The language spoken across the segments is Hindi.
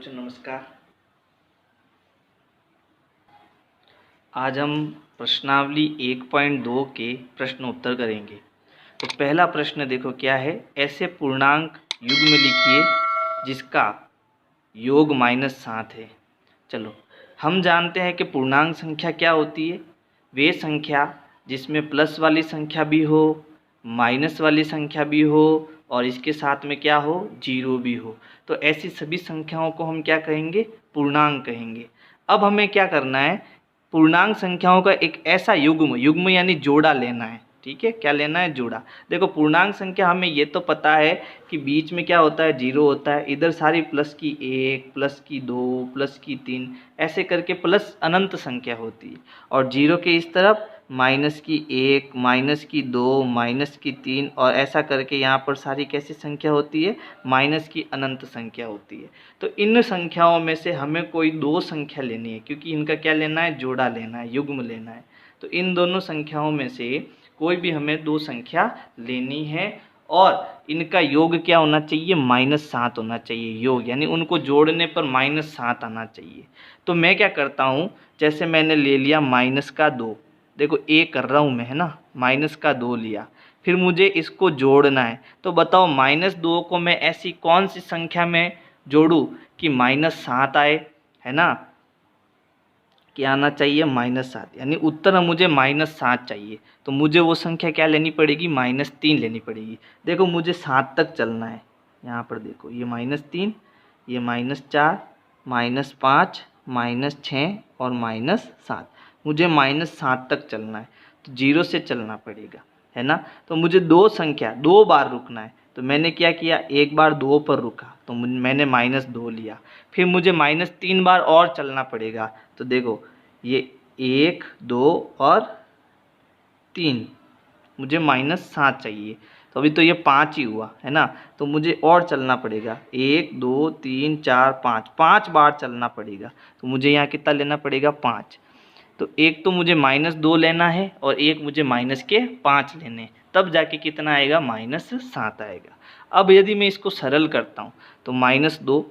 बच्चों नमस्कार। आज हम प्रश्नावली 1.2 के प्रश्न उत्तर करेंगे। तो पहला प्रश्न देखो क्या है, ऐसे पूर्णांक युग्म लिखिए जिसका योग -7 है। चलो हम जानते हैं कि पूर्णांक संख्या क्या होती है, वे संख्या जिसमें प्लस वाली संख्या भी हो, माइनस वाली संख्या भी हो और इसके साथ में क्या हो, जीरो भी हो। तो ऐसी सभी संख्याओं को हम क्या कहेंगे, पूर्णांक कहेंगे। अब हमें क्या करना है, पूर्णांक संख्याओं का एक ऐसा युग्म यानी जोड़ा लेना है। ठीक है, क्या लेना है, जोड़ा। देखो पूर्णांक संख्या हमें ये तो पता है कि बीच में क्या होता है, जीरो होता है। इधर सारी प्लस की 1, प्लस की 2, प्लस की 3 ऐसे करके प्लस अनंत संख्या होती है। और जीरो के इस तरफ माइनस की 1, माइनस की 2, माइनस की 3 और ऐसा करके यहाँ पर सारी कैसी संख्या होती है, माइनस की अनंत संख्या होती है। तो इन संख्याओं में से हमें कोई दो संख्या लेनी है, क्योंकि इनका क्या लेना है, जोड़ा लेना है, युग्म लेना है। तो इन दोनों संख्याओं में से कोई भी हमें दो संख्या लेनी है और इनका योग क्या होना चाहिए, -7 होना चाहिए। योग यानी उनको जोड़ने पर -7 आना चाहिए। तो मैं क्या करता हूँ, जैसे मैंने ले लिया -2, देखो ए कर रहा हूँ मैं, है ना, -2 लिया। फिर मुझे इसको जोड़ना है। तो बताओ -2 को मैं ऐसी कौन सी संख्या में जोड़ूँ कि -7 आए, है ना। क्या आना चाहिए, -7, यानी उत्तर मुझे -7 चाहिए। तो मुझे वो संख्या क्या लेनी पड़ेगी, -3 लेनी पड़ेगी। देखो मुझे 7 तक चलना है। यहाँ पर देखो ये -3, ये -4, -5, -6 और -7। मुझे -7 तक चलना है, तो 0 से चलना पड़ेगा, है ना। तो मुझे दो संख्या 2 बार रुकना है। तो मैंने क्या किया, एक बार 2 पर रुका तो मैंने -2 लिया। फिर मुझे -3 बार और चलना पड़ेगा। तो देखो ये 1, 2 और 3, मुझे -7 चाहिए। तो अभी तो ये 5 ही हुआ, है ना। तो मुझे और चलना पड़ेगा, 1, 2, 3, 4, 5 बार चलना पड़ेगा। तो मुझे यहाँ कितना लेना पड़ेगा, 5। तो एक तो मुझे -2 लेना है और एक मुझे -5 लेने, तब जाके कितना आएगा, -7 आएगा। अब यदि मैं इसको सरल करता हूँ तो -2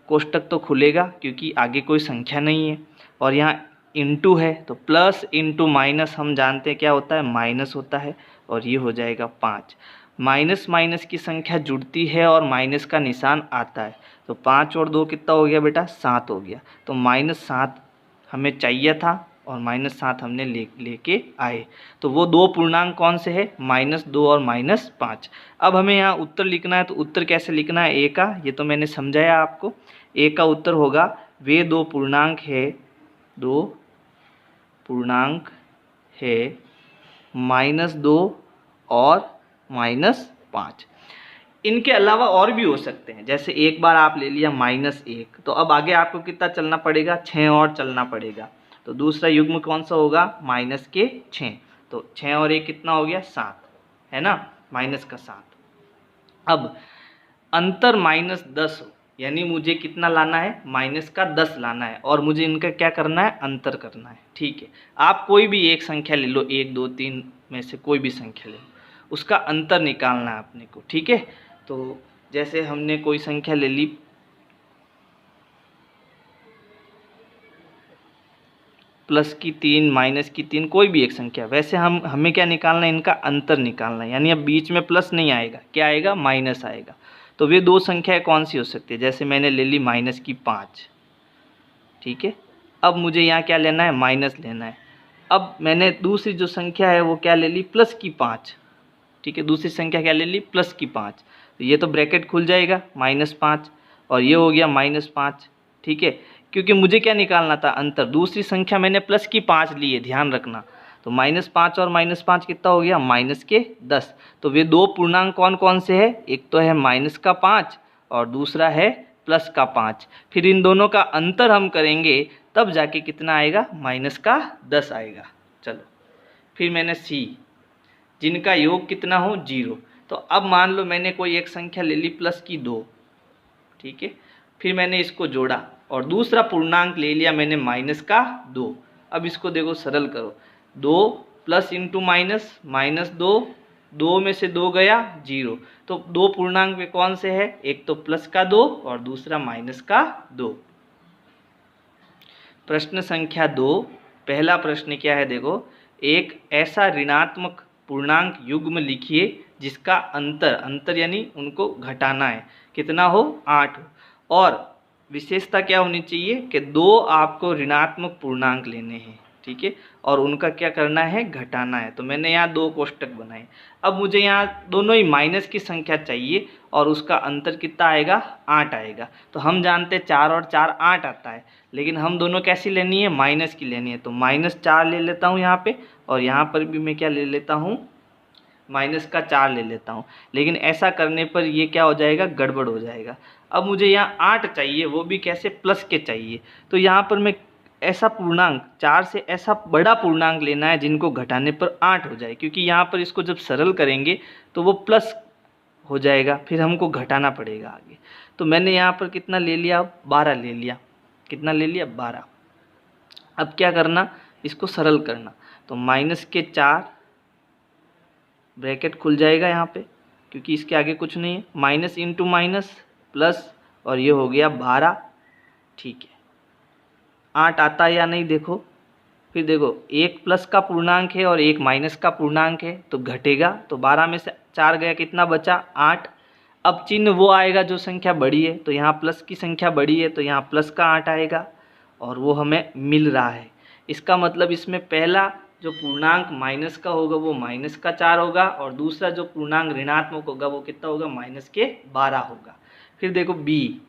कोष्टक तो खुलेगा क्योंकि आगे कोई संख्या नहीं है, और यहाँ इंटू है तो प्लस इंटू माइनस हम जानते हैं क्या होता है, माइनस होता है, और ये हो जाएगा 5। माइनस माइनस की संख्या जुड़ती है और माइनस का निशान आता है। तो 5 और 2 कितना हो गया बेटा, 7 हो गया। तो -7 हमें चाहिए था और -7 हमने लेके आए। तो वो दो पूर्णांक कौन से है, -2 और -5। अब हमें यहाँ उत्तर लिखना है। तो उत्तर कैसे लिखना है, ए का, ये तो मैंने समझाया आपको। ए का उत्तर होगा, वे दो पूर्णांक है -2 और -5। इनके अलावा और भी हो सकते हैं, जैसे एक बार आप ले लिया -1, तो अब आगे आपको कितना चलना पड़ेगा, 6 और चलना पड़ेगा। तो दूसरा युग्म कौन सा होगा, -6। तो 6 और 1 कितना हो गया, 7, है ना, -7। अब अंतर -10 हो, यानी मुझे कितना लाना है, -10 लाना है, और मुझे इनका क्या करना है, अंतर करना है। ठीक है, आप कोई भी एक संख्या ले लो, 1, 2, 3 में से कोई भी संख्या ले लो, उसका अंतर निकालना है अपने को। ठीक है, तो जैसे हमने कोई संख्या ले ली प्लस की 3, माइनस की 3, कोई भी एक संख्या, वैसे हमें क्या निकालना है, इनका अंतर निकालना है। यानी अब बीच में प्लस नहीं आएगा, क्या आएगा, माइनस आएगा। तो वे दो संख्याएं कौन सी हो सकती है, जैसे मैंने ले ली -5। ठीक है, अब मुझे यहाँ क्या लेना है, माइनस लेना है। अब मैंने दूसरी जो संख्या है वो क्या ले ली, +5। ठीक है, दूसरी संख्या क्या ले ली, +5। तो ये तो ब्रैकेट खुल जाएगा, -5, और ये हो गया -5। ठीक है, क्योंकि मुझे क्या निकालना था, अंतर। दूसरी संख्या मैंने +5 ली है, ध्यान रखना। तो -5 और -5 कितना हो गया, -10। तो वे दो पूर्णांक कौन कौन से है, एक तो है -5 और दूसरा है +5। फिर इन दोनों का अंतर हम करेंगे तब जाके कितना आएगा, -10 आएगा। चलो फिर मैंने सी, जिनका योग कितना हो, 0। तो अब मान लो मैंने कोई एक संख्या ले ली +2। ठीक है, फिर मैंने इसको जोड़ा और दूसरा पूर्णांक ले लिया मैंने -2। अब इसको देखो सरल करो, 2 प्लस इंटू माइनस, -2 2 में से 2 गया 0। तो दो पूर्णांक में कौन से है, एक तो प्लस का 2 और दूसरा माइनस का 2। प्रश्न संख्या 2, पहला प्रश्न क्या है देखो, एक ऐसा ऋणात्मक पूर्णांक युग्म लिखिए जिसका अंतर यानी उनको घटाना है, कितना हो 8 हो, और विशेषता क्या होनी चाहिए कि 2 आपको ऋणात्मक पूर्णांक लेने हैं, ठीक है, और उनका क्या करना है, घटाना है। तो मैंने यहाँ 2 कोष्टक बनाए। अब मुझे यहाँ दोनों ही माइनस की संख्या चाहिए और उसका अंतर कितना आएगा, 8 आएगा। तो हम जानते हैं 4 और 4 8 आता है, लेकिन हम दोनों कैसी लेनी है, माइनस की लेनी है। तो -4 ले लेता हूँ यहाँ पे, और यहाँ पर भी मैं क्या ले लेता हूँ, -4 ले लेता हूँ। लेकिन ऐसा करने पर ये क्या हो जाएगा, गड़बड़ हो जाएगा। अब मुझे यहाँ 8 चाहिए, वो भी कैसे, प्लस के चाहिए। तो यहाँ पर मैं ऐसा पूर्णांक 4 से ऐसा बड़ा पूर्णांक लेना है जिनको घटाने पर 8 हो जाए, क्योंकि यहाँ पर इसको जब सरल करेंगे तो वो प्लस हो जाएगा, फिर हमको घटाना पड़ेगा आगे। तो मैंने यहाँ पर कितना ले लिया, 12 ले लिया। कितना ले लिया, 12। अब क्या करना, इसको सरल करना। तो -4 ब्रैकेट खुल जाएगा यहाँ पे, क्योंकि इसके आगे कुछ नहीं है, माइनस इंटू माइनस प्लस, और ये हो गया 12, ठीक है। 8 आता है या नहीं देखो, फिर देखो एक प्लस का पूर्णांक है और एक माइनस का पूर्णांक है, तो घटेगा। तो 12 में से 4 गया, कितना बचा, 8। अब चिन्ह वो आएगा जो संख्या बड़ी है, तो यहाँ प्लस की संख्या बड़ी है तो यहाँ प्लस का 8 आएगा, और वो हमें मिल रहा है। इसका मतलब इसमें पहला जो पूर्णांक माइनस का होगा वो -4 होगा, और दूसरा जो पूर्णांक ऋणात्मक होगा वो कितना होगा, -12 होगा। फिर देखो बी,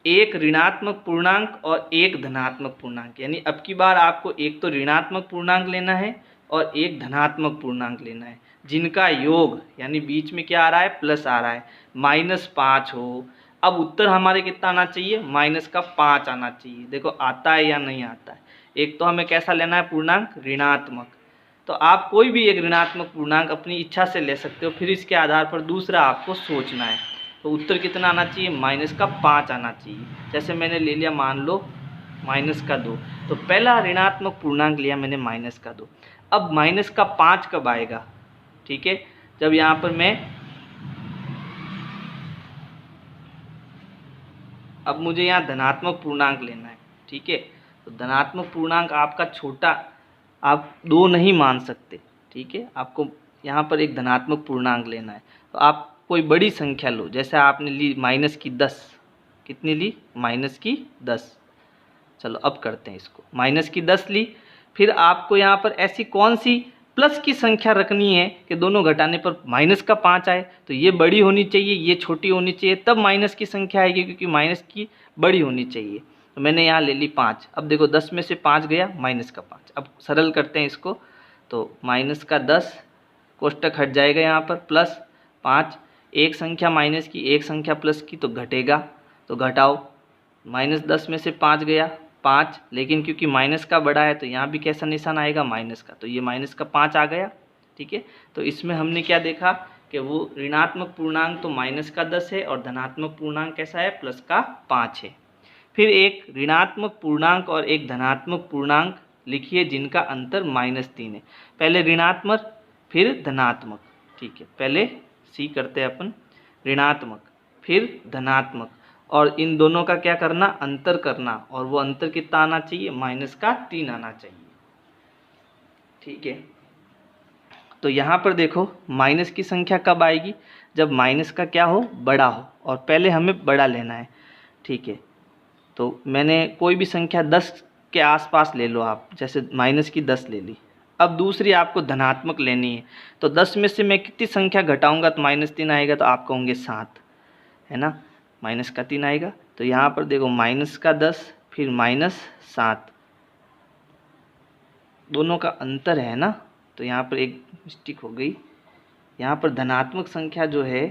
एक ऋणात्मक पूर्णांक और एक धनात्मक पूर्णांक, यानी अब की बार आपको एक तो ऋणात्मक पूर्णांक लेना है और एक धनात्मक पूर्णांक लेना है, जिनका योग यानी बीच में क्या आ रहा है, प्लस आ रहा है, -5 हो। अब उत्तर हमारे कितना आना चाहिए, -5 आना चाहिए। देखो आता है या नहीं आता है। एक तो हमें कैसा लेना है पूर्णांक, ऋणात्मक। तो आप कोई भी एक ऋणात्मक पूर्णांक अपनी इच्छा से ले सकते हो, फिर इसके आधार पर दूसरा आपको सोचना है। तो उत्तर कितना आना चाहिए, -5 आना चाहिए। जैसे मैंने ले लिया, मान लो -2, तो पहला ऋणात्मक पूर्णांक लिया मैंने -2। अब -5 कब आएगा, ठीक है, जब यहाँ पर मैं, अब मुझे यहाँ धनात्मक पूर्णांक लेना है, ठीक है। तो धनात्मक पूर्णांक आपका छोटा, आप 2 नहीं मान सकते, ठीक है, आपको यहाँ पर एक धनात्मक पूर्णांक लेना है। तो आप कोई बड़ी संख्या लो, जैसे आपने ली -10, कितनी ली, -10। चलो अब करते हैं इसको, -10 ली। फिर आपको यहाँ पर ऐसी कौन सी प्लस की संख्या रखनी है कि दोनों घटाने पर -5 आए। तो ये बड़ी होनी चाहिए, ये छोटी होनी चाहिए, तब माइनस की संख्या आएगी, क्योंकि माइनस की बड़ी होनी चाहिए। तो मैंने यहाँ ले ली 5। अब देखो 10 में से 5 गया, -5। अब सरल करते हैं इसको, तो -10 कोष्टक हट जाएगा, यहाँ पर +5, एक संख्या माइनस की एक संख्या प्लस की, तो घटेगा। तो घटाओ, -10 में से 5 गया 5, लेकिन क्योंकि माइनस का बड़ा है तो यहाँ भी कैसा निशान आएगा, माइनस का। तो ये -5 आ गया, ठीक है। तो इसमें हमने क्या देखा कि वो ऋणात्मक पूर्णांक तो -10 है और धनात्मक पूर्णांक कैसा है, +5 है। फिर एक ऋणात्मक पूर्णांक और एक धनात्मक पूर्णांक लिखिए जिनका अंतर -3 है। पहले ऋणात्मक फिर धनात्मक, ठीक है। पहले सी करते हैं अपन, ऋणात्मक फिर धनात्मक, और इन दोनों का क्या करना, अंतर करना, और वो अंतर कितना आना चाहिए, -3 आना चाहिए, ठीक है। तो यहाँ पर देखो माइनस की संख्या कब आएगी, जब माइनस का क्या हो, बड़ा हो, और पहले हमें बड़ा लेना है, ठीक है। तो मैंने कोई भी संख्या 10 के आसपास ले लो आप, जैसे -10 ले ली। अब दूसरी आपको धनात्मक लेनी है, तो 10 में से मैं कितनी संख्या घटाऊंगा तो -3 आएगा, तो आपको होंगे 7, है ना, -3 आएगा। तो यहाँ पर देखो -10 फिर -7, दोनों का अंतर है ना, तो यहाँ पर एक मिस्टेक हो गई। यहाँ पर धनात्मक संख्या जो है,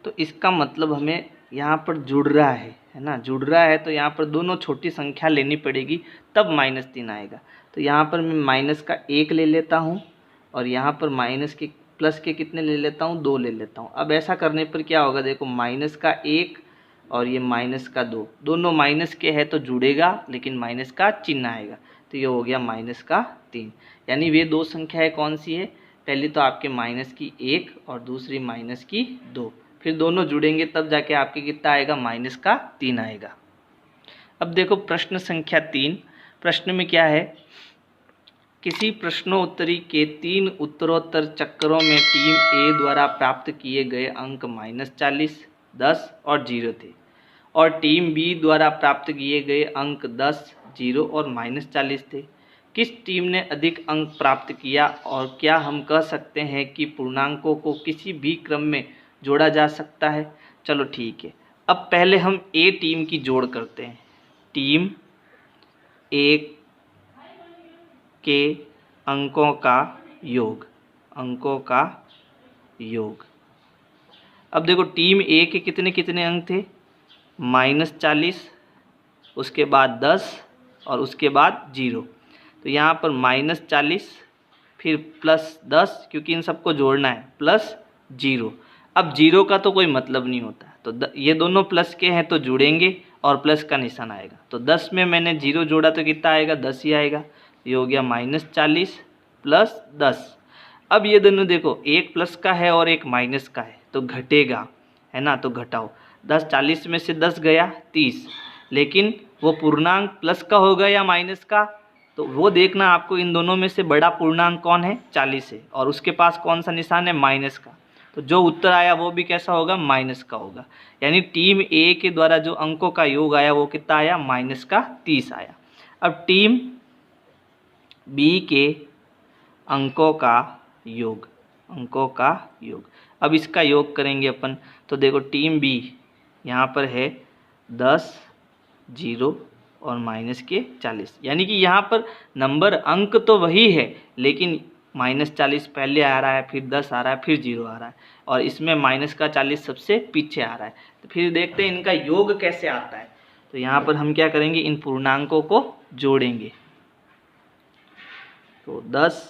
तो इसका मतलब हमें यहाँ पर जुड़ रहा है ना, जुड़ रहा है, तो यहाँ पर दोनों छोटी संख्या लेनी पड़ेगी, तब -3 आएगा। तो यहाँ पर मैं माइनस का 1 ले लेता हूँ, और यहाँ पर माइनस के प्लस के कितने ले लेता हूँ, 2 ले लेता हूँ। अब ऐसा करने पर क्या होगा, देखो -1 और ये माइनस का 2, दोनों माइनस के है तो जुड़ेगा लेकिन माइनस का चिन्ह आएगा, तो ये हो गया माइनस का 3। यानी वे दो संख्याएं कौन सी है, पहली तो आपके माइनस की 1 और दूसरी माइनस की 2, फिर दोनों जुड़ेंगे तब जाके आपके कितना आएगा, माइनस का 3 आएगा। अब देखो प्रश्न संख्या 3, प्रश्न में क्या है, किसी प्रश्नोत्तरी के 3 उत्तरोत्तर चक्करों में टीम ए द्वारा प्राप्त किए गए अंक -40, 10 और 0 थे और टीम बी द्वारा प्राप्त किए गए अंक 10, 0 और -40 थे। किस टीम ने अधिक अंक प्राप्त किया और क्या हम कह सकते हैं कि पूर्णांकों को किसी भी क्रम में जोड़ा जा सकता है। चलो ठीक है, अब पहले हम ए टीम की जोड़ करते हैं। टीम ए के अंकों का योग, अंकों का योग। अब देखो टीम ए के कितने कितने अंक थे, -40, उसके बाद 10 और उसके बाद 0। तो यहाँ पर -40 फिर +10, क्योंकि इन सबको जोड़ना है, +0। अब 0 का तो कोई मतलब नहीं होता, तो ये दोनों प्लस के हैं तो जुड़ेंगे और प्लस का निशान आएगा। तो 10 में मैंने 0 जोड़ा तो कितना आएगा, 10 ही आएगा। ये हो गया -40 + 10। अब ये दोनों देखो, एक प्लस का है और एक माइनस का है तो घटेगा, है ना, तो घटाओ। 10 40 में से 10 गया 30, लेकिन वो पूर्णांक प्लस का होगा या माइनस का, तो वो देखना आपको। इन दोनों में से बड़ा पूर्णांक कौन है, 40 है, और उसके पास कौन सा निशान है, माइनस का। तो जो उत्तर आया वो भी कैसा होगा, माइनस का होगा। यानी टीम ए के द्वारा जो अंकों का योग आया वो कितना आया, -30 आया। अब टीम बी के अंकों का योग, अंकों का योग, अब इसका योग करेंगे अपन। तो देखो टीम बी यहाँ पर है 10, 0 और -40, यानी कि यहाँ पर नंबर अंक तो वही है, लेकिन -40 पहले आ रहा है, फिर 10 आ रहा है, फिर 0 आ रहा है, और इसमें -40 सबसे पीछे आ रहा है। तो फिर देखते हैं इनका योग कैसे आता है। तो यहाँ पर हम क्या करेंगे, इन पूर्णांकों को जोड़ेंगे। तो 10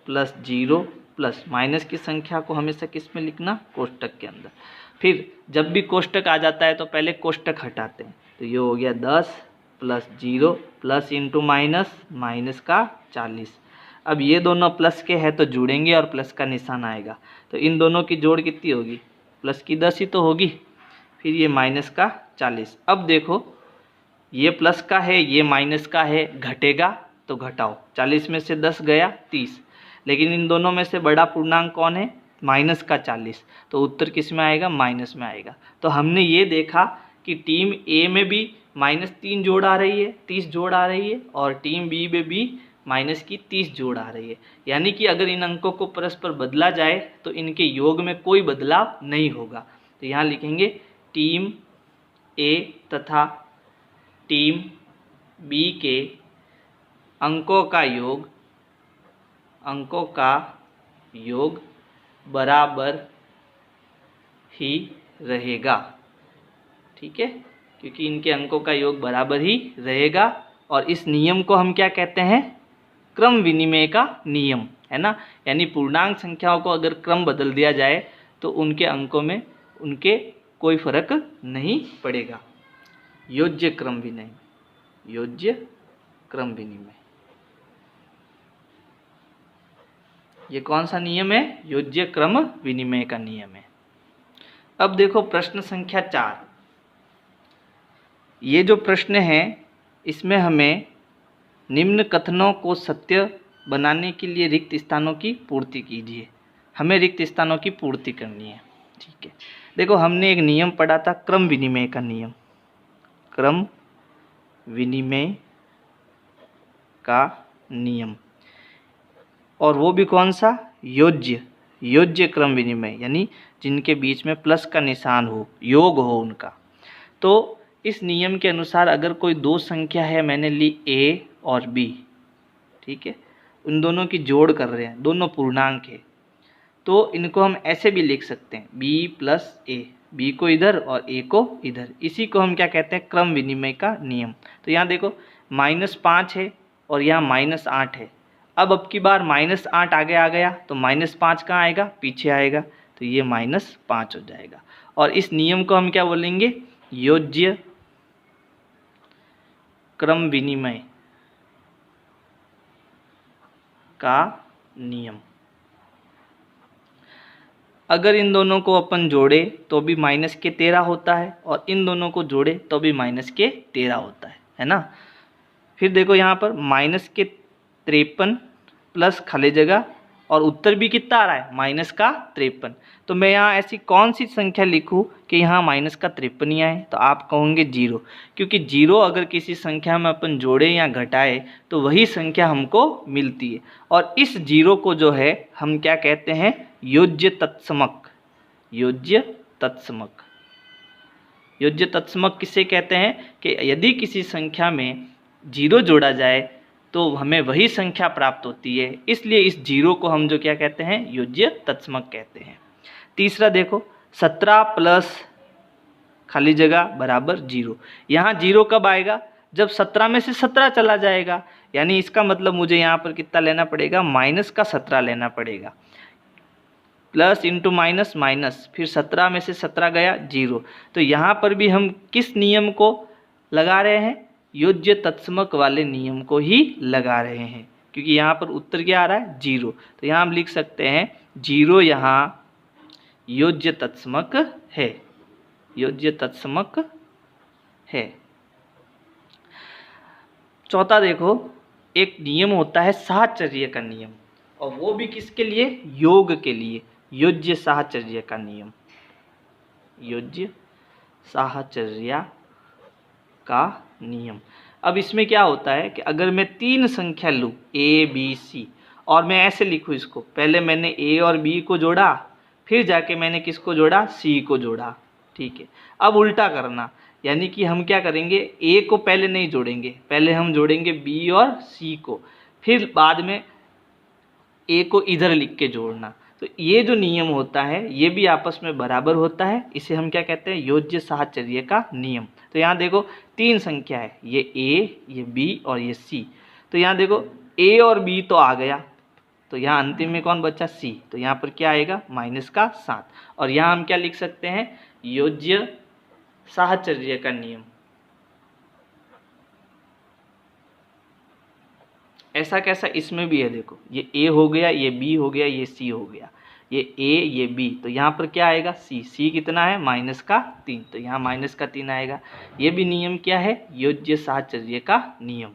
+ 0 प्लस माइनस की संख्या को हमेशा किस में लिखना, कोष्टक के अंदर। फिर जब भी कोष्टक आ जाता है तो पहले कोष्टक हटाते हैं। तो ये हो गया 10 + 0 प्लस इंटू माइनस, माइनस का 40। अब ये दोनों प्लस के हैं तो जुड़ेंगे और प्लस का निशान आएगा। तो इन दोनों की जोड़ कितनी होगी, प्लस की 10 ही तो होगी। फिर ये माइनस का 40। अब देखो ये प्लस का है, ये माइनस का है, घटेगा तो घटाओ। 40 में से 10 गया 30, लेकिन इन दोनों में से बड़ा पूर्णांक कौन है, -40। तो उत्तर किस में आएगा, माइनस में आएगा। तो हमने ये देखा कि टीम ए में भी -3 जोड़ आ रही है, 30 जोड़ आ रही है, और टीम बी में भी -30 जोड़ आ रही है। यानी कि अगर इन अंकों को परस्पर बदला जाए तो इनके योग में कोई बदलाव नहीं होगा। तो यहाँ लिखेंगे टीम ए तथा टीम बी के अंकों का योग, अंकों का योग बराबर ही रहेगा। ठीक है, क्योंकि इनके अंकों का योग बराबर ही रहेगा। और इस नियम को हम क्या कहते हैं, क्रम विनिमय का नियम, है ना। यानी पूर्णांक संख्याओं को अगर क्रम बदल दिया जाए तो उनके अंकों में उनके कोई फर्क नहीं पड़ेगा। योज्य क्रम विनिमय, योज्य क्रम विनिमय, ये कौन सा नियम है, योज्य क्रम विनिमय का नियम है। अब देखो प्रश्न संख्या 4। ये जो प्रश्न है इसमें हमें निम्न कथनों को सत्य बनाने के लिए रिक्त स्थानों की पूर्ति कीजिए। हमें रिक्त स्थानों की पूर्ति करनी है। ठीक है, देखो हमने एक नियम पढ़ा था, क्रम विनिमय का नियम, क्रम विनिमय का नियम, और वो भी कौन सा, योज्य क्रम विनिमय, यानी जिनके बीच में प्लस का निशान हो, योग हो उनका। तो इस नियम के अनुसार अगर कोई दो संख्या है, मैंने ली ए और बी, ठीक है, उन दोनों की जोड़ कर रहे हैं, दोनों पूर्णांक है, तो इनको हम ऐसे भी लिख सकते हैं b + a, b को इधर और a को इधर। इसी को हम क्या कहते हैं, क्रम विनिमय का नियम। तो यहाँ देखो -5 है और यहाँ -8 है। अब की बार -8 आगे आ गया तो -5 कहाँ आएगा, पीछे आएगा, तो ये -5 हो जाएगा। और इस नियम को हम क्या बोलेंगे, योज्य क्रम विनिमय का नियम। अगर इन दोनों को अपन जोड़े तो भी माइनस के 13 होता है और इन दोनों को जोड़े तो भी माइनस के 13 होता है ना। फिर देखो यहाँ पर माइनस के 53 प्लस खाली जगह और उत्तर भी कितना आ रहा है, माइनस का 53। तो मैं यहाँ ऐसी कौन सी संख्या लिखूँ कि यहाँ माइनस का 53 ही आए, तो आप कहोगे 0, क्योंकि 0 अगर किसी संख्या में अपन जोड़े या घटाए तो वही संख्या हमको मिलती है। और इस 0 को जो है हम क्या कहते हैं, योज्य तत्समक। योज्य तत्समक, योज्य तत्समक किसे कहते हैं कि यदि किसी संख्या में 0 जोड़ा जाए तो हमें वही संख्या प्राप्त होती है, इसलिए इस 0 को हम जो क्या कहते हैं, योज्य तत्समक कहते हैं। तीसरा देखो 17 प्लस खाली जगह बराबर 0। यहाँ 0 कब आएगा, जब 17 में से 17 चला जाएगा, यानी इसका मतलब मुझे यहाँ पर कितना लेना पड़ेगा, माइनस का 17 लेना पड़ेगा। प्लस इंटू माइनस माइनस, फिर 17 में से 17 गया 0। तो यहाँ पर भी हम किस नियम को लगा रहे हैं, योज्य तत्समक वाले नियम को ही लगा रहे हैं, क्योंकि यहाँ पर उत्तर क्या आ रहा है, 0। तो यहाँ हम लिख सकते हैं 0 यहाँ योज्य तत्समक है, योज्य तत्समक है। चौथा देखो, एक नियम होता है साहचर्य का नियम, और वो भी किसके लिए, योग के लिए, योज्य साहचर्य का नियम। योज्य साहचर्य का नियम। अब इसमें क्या होता है कि अगर मैं 3 संख्या लूँ A B C और मैं ऐसे लिखूँ इसको, पहले मैंने A और B को जोड़ा, फिर जाके मैंने किसको जोड़ा, C को जोड़ा, ठीक है। अब उल्टा करना, यानी कि हम क्या करेंगे, A को पहले नहीं जोड़ेंगे, पहले हम जोड़ेंगे B और C को, फिर बाद में A को इधर लिख के जोड़ना। तो ये जो नियम होता है ये भी आपस में बराबर होता है, इसे हम क्या कहते हैं, योज्य साहचर्य का नियम। तो यहाँ देखो 3 संख्या है, ये A, ये B और ये C। तो यहाँ देखो A और B तो आ गया, तो यहाँ अंतिम में कौन बचा, C। तो यहाँ पर क्या आएगा, माइनस का 7। और यहाँ हम क्या लिख सकते हैं, योज्य साहचर्य का नियम। ऐसा कैसा, इसमें भी है देखो, ये A हो गया, ये B हो गया, ये C हो गया, ये A ये B, तो यहाँ पर क्या आएगा, C कितना है, माइनस का 3, तो यहाँ माइनस का 3 आएगा। ये भी नियम क्या है, योज्य साहचर्य का नियम।